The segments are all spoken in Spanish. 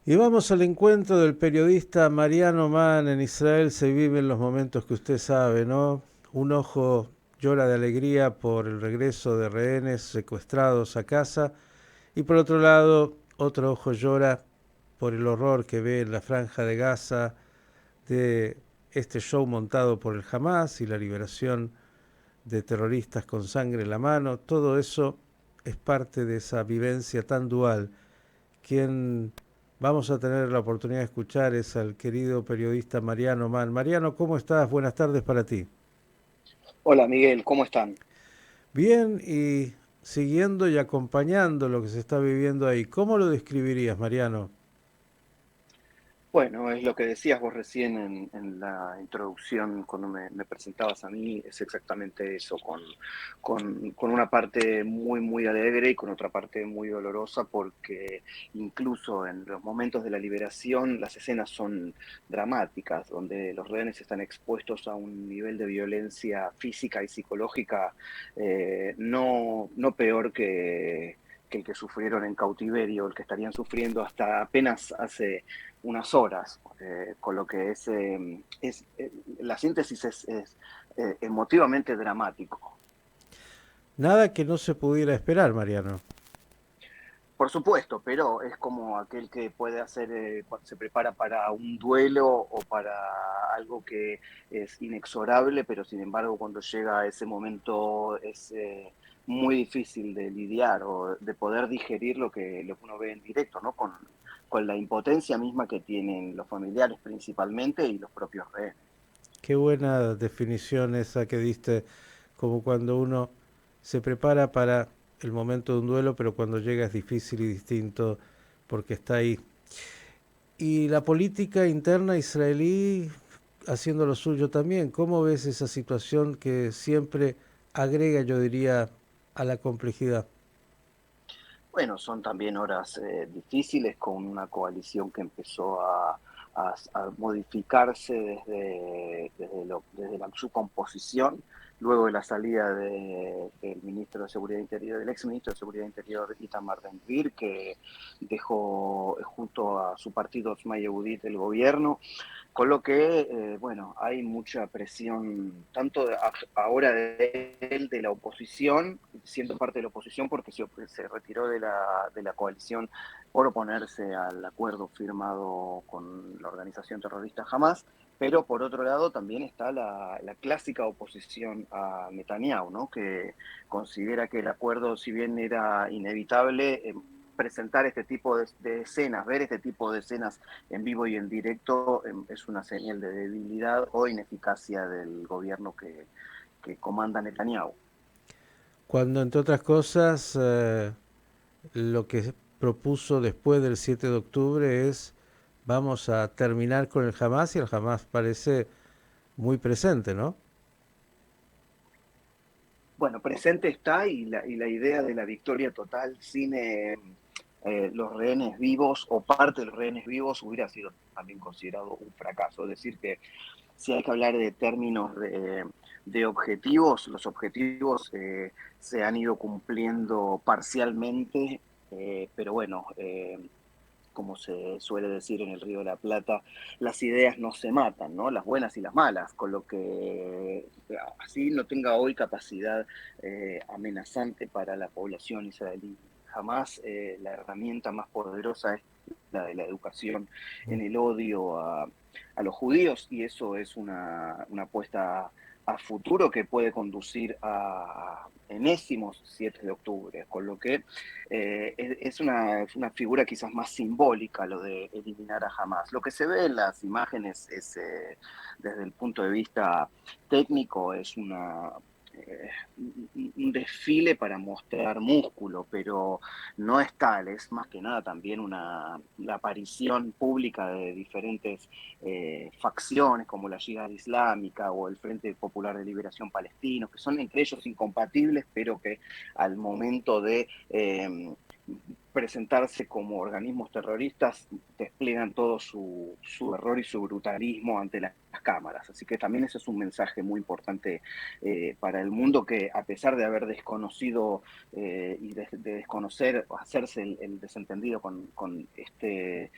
Y vamos al encuentro del periodista Mariano Mann. En Israel se viven los momentos que usted sabe, ¿no? Un ojo llora de alegría por el regreso de rehenes secuestrados a casa y por otro lado otro ojo llora por el horror que ve en la franja de Gaza de este show montado por el Hamas y la liberación de terroristas con sangre en la mano. Todo eso es parte de esa vivencia tan dual. Quien vamos a tener la oportunidad de escuchar es al querido periodista Mariano Mann. Mariano, ¿cómo estás? Buenas tardes para ti. Hola Miguel, ¿cómo están? Bien, y siguiendo y acompañando lo que se está viviendo ahí, ¿cómo lo describirías, Mariano? Bueno, es lo que decías vos recién en la introducción cuando me presentabas a mí, es exactamente eso, con una parte muy, muy alegre y con otra parte muy dolorosa, porque incluso en los momentos de la liberación las escenas son dramáticas, donde los rehenes están expuestos a un nivel de violencia física y psicológica no peor que el que sufrieron en cautiverio, el que estarían sufriendo hasta apenas hace unas horas, con lo que la síntesis es emotivamente dramático. Nada que no se pudiera esperar, Mariano. Por supuesto, pero es como aquel que puede hacer cuando se prepara para un duelo o para algo que es inexorable, pero sin embargo cuando llega a ese momento es muy difícil de lidiar o de poder digerir lo que uno ve en directo, ¿no? Con la impotencia misma que tienen los familiares principalmente y los propios rehenes. Qué buena definición esa que diste, como cuando uno se prepara para el momento de un duelo, pero cuando llega es difícil y distinto porque está ahí. Y la política interna israelí haciendo lo suyo también. ¿Cómo ves esa situación que siempre agrega, yo diría, a la complejidad? Bueno, son también horas difíciles con una coalición que empezó a modificarse su composición, luego de la salida del ministro de Seguridad Interior, del ex ministro de Seguridad Interior, Itamar Ben-Gvir, que dejó junto a su partido Otzma Yehudit el gobierno. Con lo que, bueno, hay mucha presión, tanto ahora de él, de la oposición, siendo parte de la oposición, porque se retiró de la coalición por oponerse al acuerdo firmado con la organización terrorista Hamas, pero por otro lado también está la clásica oposición a Netanyahu, ¿no? Que considera que el acuerdo, si bien era inevitable, presentar este tipo de escenas, ver este tipo de escenas en vivo y en directo es una señal de debilidad o ineficacia del gobierno que comanda Netanyahu. Cuando, entre otras cosas, lo que propuso después del 7 de octubre es vamos a terminar con el Hamas y el Hamas parece muy presente, ¿no? Bueno, presente está y la idea de la victoria total sin los rehenes vivos o parte de los rehenes vivos hubiera sido también considerado un fracaso. Es decir, que si hay que hablar de términos de objetivos, los objetivos se han ido cumpliendo parcialmente, pero bueno, como se suele decir en el Río de la Plata, las ideas no se matan, ¿no? Las buenas y las malas, con lo que así no tenga hoy capacidad amenazante para la población israelí. Jamás la herramienta más poderosa es la de la educación en el odio a los judíos, y eso es una apuesta a futuro que puede conducir a enésimos 7 de octubre, con lo que es una figura quizás más simbólica lo de eliminar a Hamas. Lo que se ve en las imágenes es, desde el punto de vista técnico, es un desfile para mostrar músculo, pero no es tal, es más que nada también la aparición pública de diferentes facciones como la Yihad Islámica o el Frente Popular de Liberación Palestino, que son entre ellos incompatibles, pero que al momento de presentarse como organismos terroristas, despliegan todo su error y su brutalismo ante las cámaras. Así que también ese es un mensaje muy importante para el mundo, que a pesar de haber desconocido y de desconocer, hacerse el desentendido con este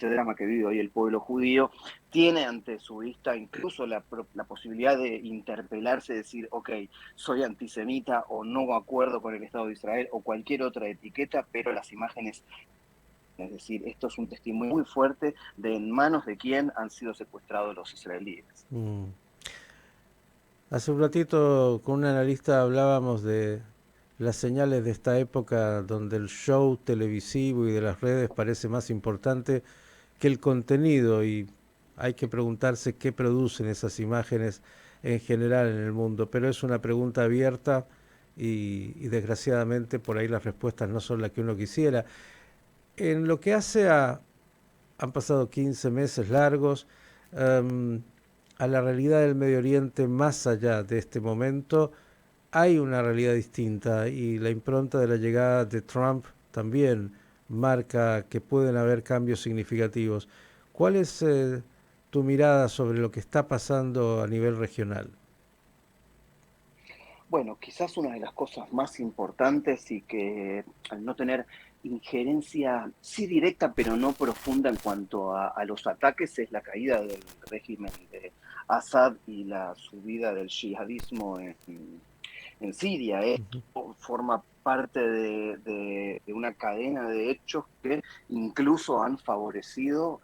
drama que vive hoy el pueblo judío, tiene ante su vista incluso la posibilidad de interpelarse, decir, ok, soy antisemita o no acuerdo con el Estado de Israel o cualquier otra etiqueta, pero las imágenes, es decir, esto es un testimonio muy fuerte de en manos de quién han sido secuestrados los israelíes. Hace un ratito con un analista hablábamos de las señales de esta época donde el show televisivo y de las redes parece más importante que el contenido, y hay que preguntarse qué producen esas imágenes en general en el mundo, pero es una pregunta abierta y desgraciadamente por ahí las respuestas no son las que uno quisiera. En lo que hace a, han pasado 15 meses largos, um, a la realidad del Medio Oriente más allá de este momento, hay una realidad distinta, y la impronta de la llegada de Trump también marca que pueden haber cambios significativos. ¿Cuál es tu mirada sobre lo que está pasando a nivel regional? Bueno, quizás una de las cosas más importantes y que al no tener injerencia, sí directa, pero no profunda en cuanto a los ataques, es la caída del régimen de Assad y la subida del yihadismo en Siria. Ujú. Esto forma parte de una cadena de hechos que incluso han favorecido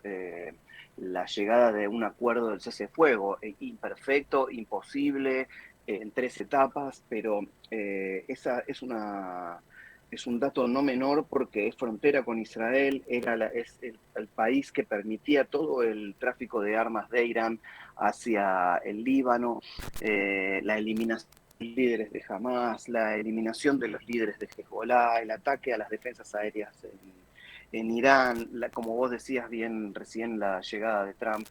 la llegada de un acuerdo del cese-fuego, imperfecto, imposible, en 3 etapas, pero esa es un dato no menor porque es frontera con Israel, es el país que permitía todo el tráfico de armas de Irán hacia el Líbano, la eliminación de los líderes de Hamas, la eliminación de los líderes de Hezbollah, el ataque a las defensas aéreas en Irán, como vos decías bien recién, la llegada de Trump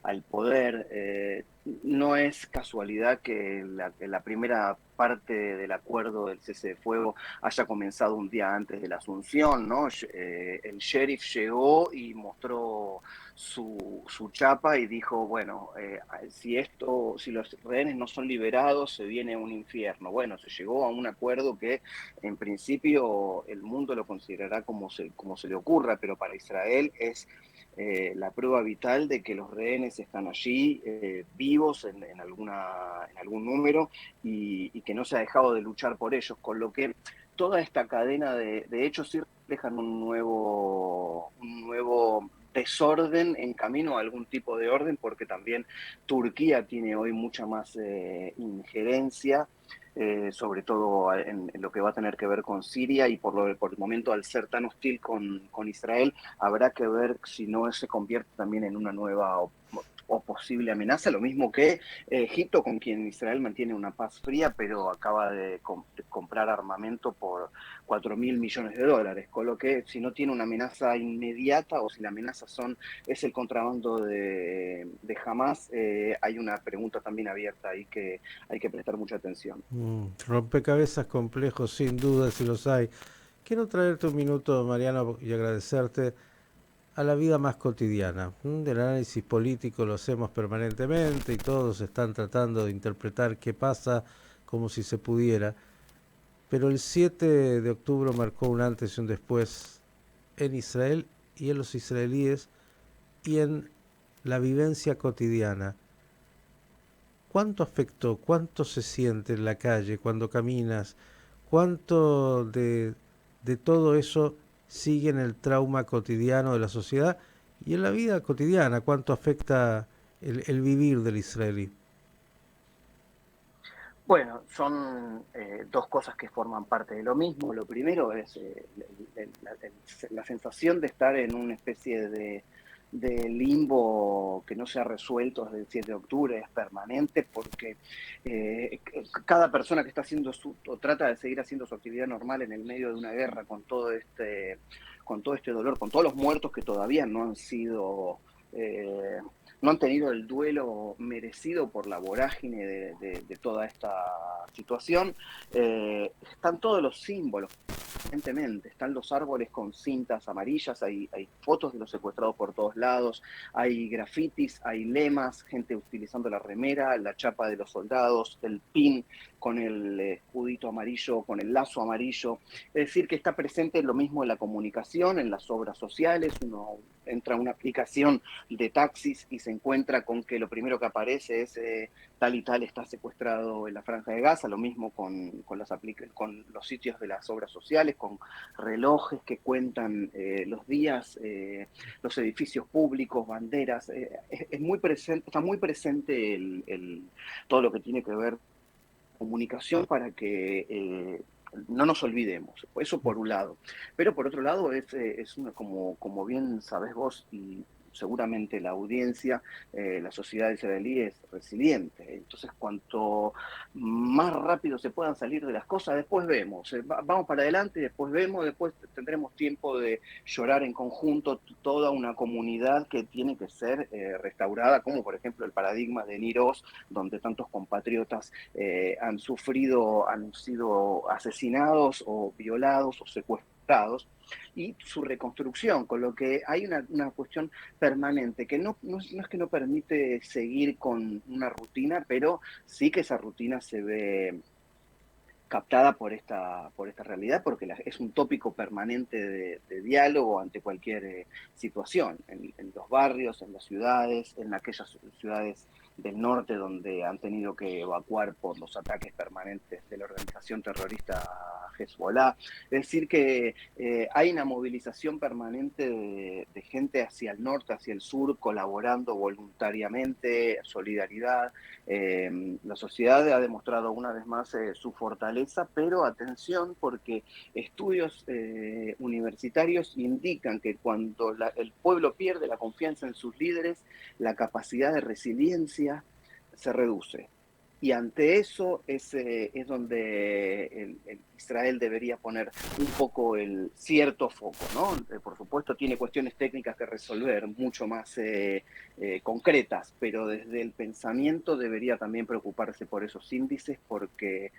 al poder. No es casualidad que la primera parte del acuerdo del cese de fuego haya comenzado un día antes de la Asunción, ¿no? El sheriff llegó y mostró su chapa y dijo, bueno, si los rehenes no son liberados, se viene un infierno. Bueno, se llegó a un acuerdo que en principio el mundo lo considerará como se le ocurra, pero para Israel es la prueba vital de que los rehenes están allí vivos en algún número y que no se ha dejado de luchar por ellos, con lo que toda esta cadena de hechos sí reflejan un nuevo desorden en camino a algún tipo de orden, porque también Turquía tiene hoy mucha más injerencia, sobre todo en lo que va a tener que ver con Siria, y por el momento, al ser tan hostil con Israel, habrá que ver si no se convierte también en una nueva o posible amenaza, lo mismo que Egipto, con quien Israel mantiene una paz fría, pero acaba de comprar armamento por $4.000 millones, con lo que si no tiene una amenaza inmediata o si la amenaza es el contrabando de Hamas, hay una pregunta también abierta ahí que hay que prestar mucha atención. Rompecabezas complejos, sin duda, si los hay. Quiero traerte un minuto, Mariano, y agradecerte a la vida más cotidiana. Del análisis político lo hacemos permanentemente y todos están tratando de interpretar qué pasa como si se pudiera. Pero el 7 de octubre marcó un antes y un después en Israel y en los israelíes y en la vivencia cotidiana. ¿Cuánto afectó? ¿Cuánto se siente en la calle cuando caminas? ¿Cuánto de todo eso sigue en el trauma cotidiano de la sociedad y en la vida cotidiana? ¿Cuánto afecta el vivir del israelí? Bueno, son dos cosas que forman parte de lo mismo. Lo primero es la sensación de estar en una especie de limbo que no se ha resuelto desde el 7 de octubre, es permanente, porque cada persona que está haciendo o trata de seguir haciendo su actividad normal en el medio de una guerra con todo este dolor, con todos los muertos que todavía no han sido... no han tenido el duelo merecido por la vorágine de toda esta situación. Están todos los símbolos permanentemente. Están los árboles con cintas amarillas, hay fotos de los secuestrados por todos lados, hay grafitis, hay lemas, gente utilizando la remera, la chapa de los soldados, el pin con el escudito amarillo, con el lazo amarillo. Es decir, que está presente lo mismo en la comunicación, en las obras sociales. Uno entra a una aplicación de taxis y se encuentra con que lo primero que aparece es tal y tal está secuestrado en la Franja de Gaza, lo mismo con los sitios de las obras sociales, con relojes que cuentan los días, los edificios públicos, banderas. Es muy presente, está muy presente todo lo que tiene que ver comunicación para que no nos olvidemos. Eso por un lado. Pero por otro lado es una, como bien sabés vos y seguramente la audiencia, la sociedad israelí es resiliente. Entonces, cuanto más rápido se puedan salir de las cosas, después vemos. Vamos para adelante, después vemos, después tendremos tiempo de llorar en conjunto toda una comunidad que tiene que ser restaurada, como por ejemplo el paradigma de Nir Oz, donde tantos compatriotas han sido asesinados o violados o secuestrados, y su reconstrucción, con lo que hay una cuestión permanente que no es que no permite seguir con una rutina, pero sí que esa rutina se ve captada por esta realidad, porque es un tópico permanente de diálogo ante cualquier situación, en los barrios, en las ciudades, en aquellas ciudades del norte donde han tenido que evacuar por los ataques permanentes de la organización terrorista Hezbollah. Es decir, que hay una movilización permanente de gente hacia el norte, hacia el sur, colaborando voluntariamente, solidaridad. La sociedad ha demostrado una vez más su fortaleza, pero atención, porque estudios universitarios indican que cuando el pueblo pierde la confianza en sus líderes, la capacidad de resiliencia se reduce. Y ante eso es donde Israel debería poner un poco el cierto foco, ¿no? Por supuesto tiene cuestiones técnicas que resolver, mucho más concretas, pero desde el pensamiento debería también preocuparse por esos índices, porque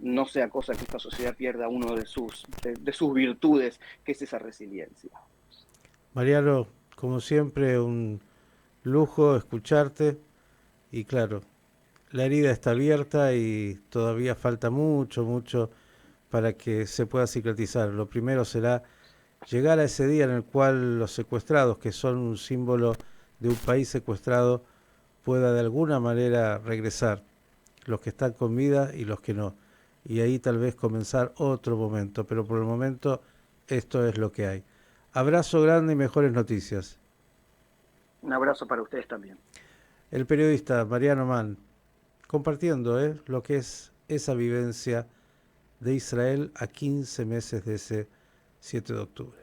no sea cosa que esta sociedad pierda uno de sus virtudes, que es esa resiliencia. Mariano, como siempre, un lujo escucharte y claro, la herida está abierta y todavía falta mucho, mucho para que se pueda cicatrizar. Lo primero será llegar a ese día en el cual los secuestrados, que son un símbolo de un país secuestrado, pueda de alguna manera regresar, los que están con vida y los que no. Y ahí tal vez comenzar otro momento, pero por el momento esto es lo que hay. Abrazo grande y mejores noticias. Un abrazo para ustedes también. El periodista Mariano Mann, compartiendo lo que es esa vivencia de Israel a 15 meses de ese 7 de octubre.